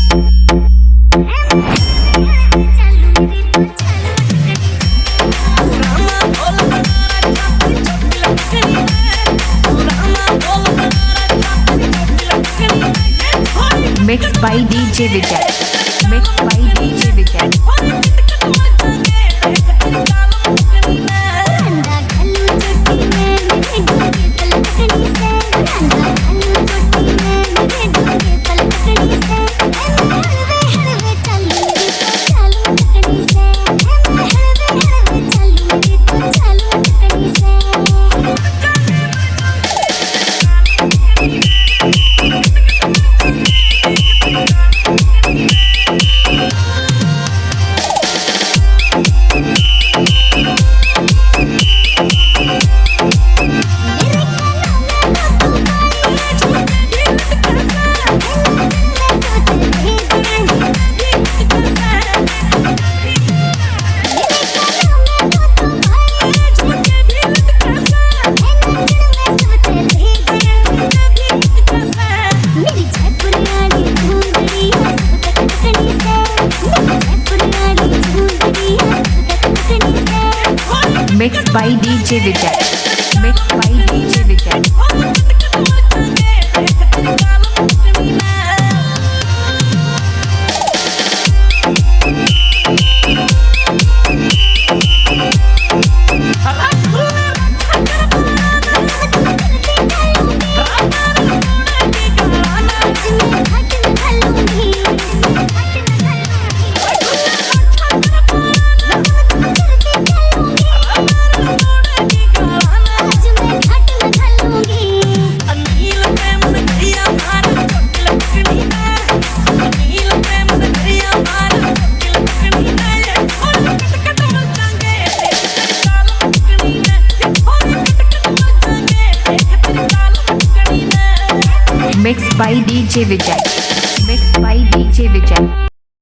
Mixed by DJ Vijay. Mixed by DJ Vijay. Mixed by DJ Vijay. Mixed by DJ Vijay. Mixed by DJ Vijay. Mixed by DJ Vijay.